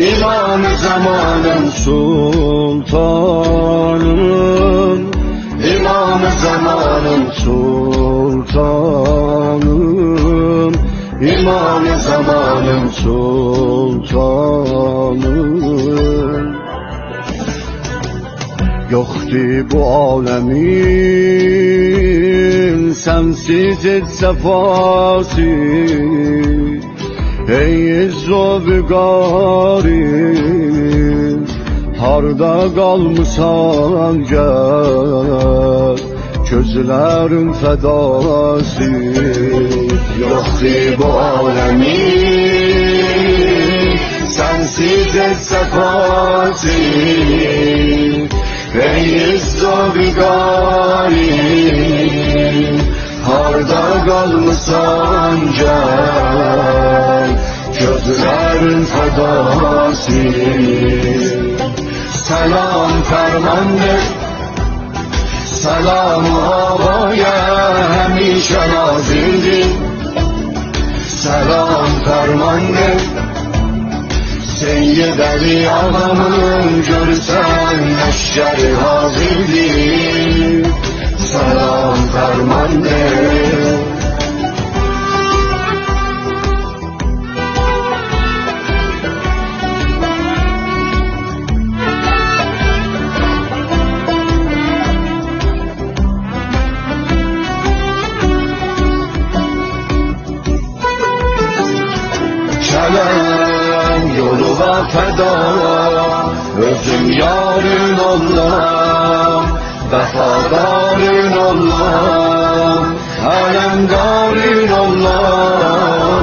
İmam zamanın sultanım, İmam zamanın sultanım, İmam zamanın sultanım. Yoktu bu alemin sensiz hiç sefası. Ey İzzobügarım, harda kalmışsan gel, gözlerin fedası. Yoktu bu alemin sensiz hiç sefası. Ey İzzobügarım, harda kalmışsan gel, gözlerin fedası. Selam fermandır, selam-ı havaya hemişe nazildir. Selam fermandır, Seyyid Ali Ağamın görsen leşkeri hazirdir. Selam fermandır. Kelem yoluna feda, özüm yarın olam, vefadarın olam, alemdarın olam.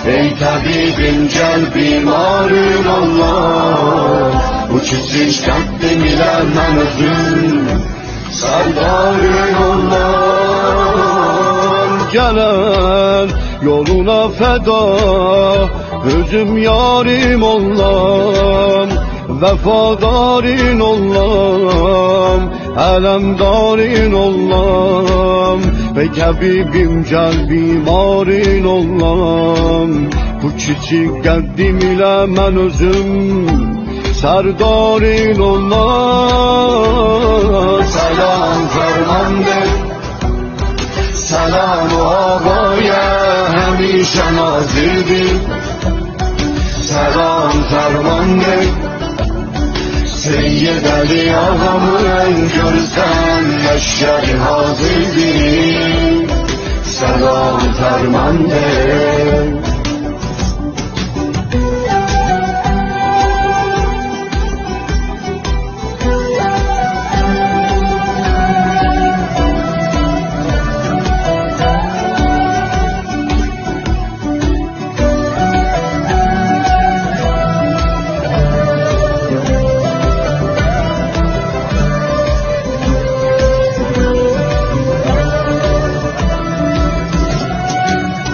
Ey tabibim gel bimarın olam, bu küçük kalbim ile ben özüm serdarın olam. Gelen yoluna feda, özüm yarim olam, vefadarın olam, alemdarın olam. Ey tabibim gel bimarın olam, bu küçük kaddim ile ben özüm serdarın olam. Selam fermandır, selam-ı havaya hemişe nazildir. Selam fermandır, Seyyid Ali Ağamın görsen leşkeri hazirdir. Selam fermandır.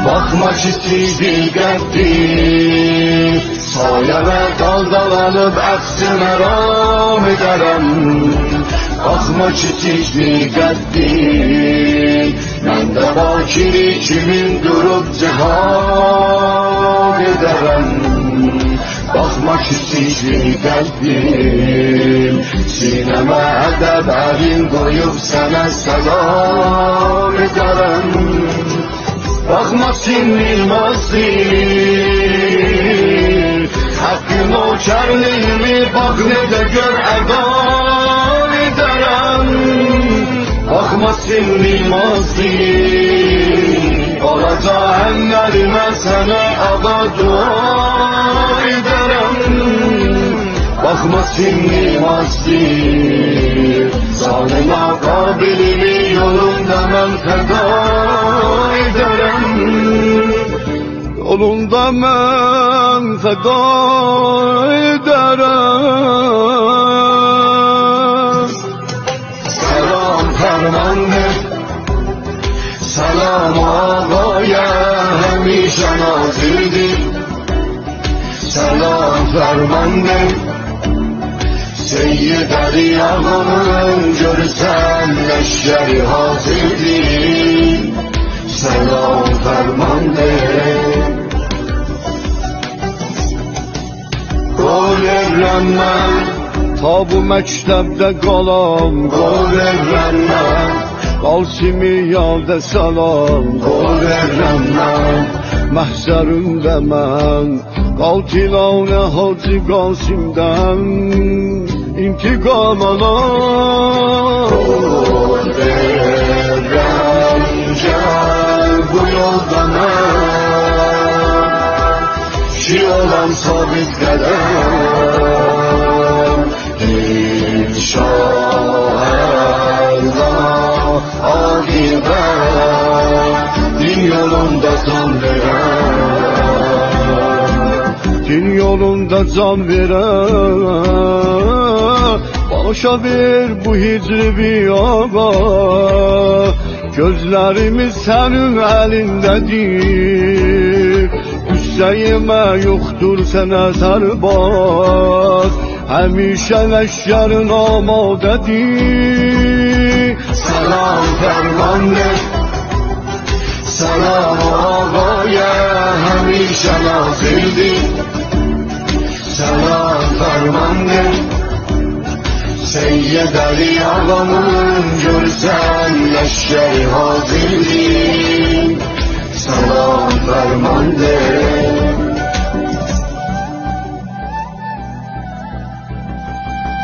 Bakma çiçeği geldi, sayeme daldalanıp aksın aram ederim. Bakma çiçeği geldi, ben de bakiri kimin durup cihad ederim. Bakma çiçeği geldim, sineme edeb elin koyup sana selam ederim. Bakma sinilmezdir, hakkın o kârlığını bak ne de gör eda ederim. Bakma sinilmezdir, olacağım elime sana ada dua ederim. Bakma sinilmezdir, zalim akabilimi yolunda ben feda ederim. Yolunda ben feda ederim. Selam fermandır, selam ağaya hemişe nazildir. Selam fermandır, Seyyid Ali Ağamın görsen leşkeri hazirdir. Selam fermandır. verirəm mən, Ta bu məktəbdə qalam, qol verirəm mən, Qasimi yalda salam, qol verirəm mən, Məhzərində mən, Qaltilanə Hacı Qasimdən intiqam alam. qol verirəm, gəl bu yolda mən, ki olan sabit qədəm, İnşallah akibet, din yolunda can verəm, Din yolunda can verəm, Başa ver bu hicri bir ağa, Gözlərimiz sənin əlindədir, Hüseymə yoxdur sənə sərbaz, Həmişə ləşkərin amadədir. Salam fərman ver, salam ağaya, həmişə nazirdir. Salam fərman ver, Seyyid Ali ağamın görsən ləşkəri hazirdir. Salam fərman ver,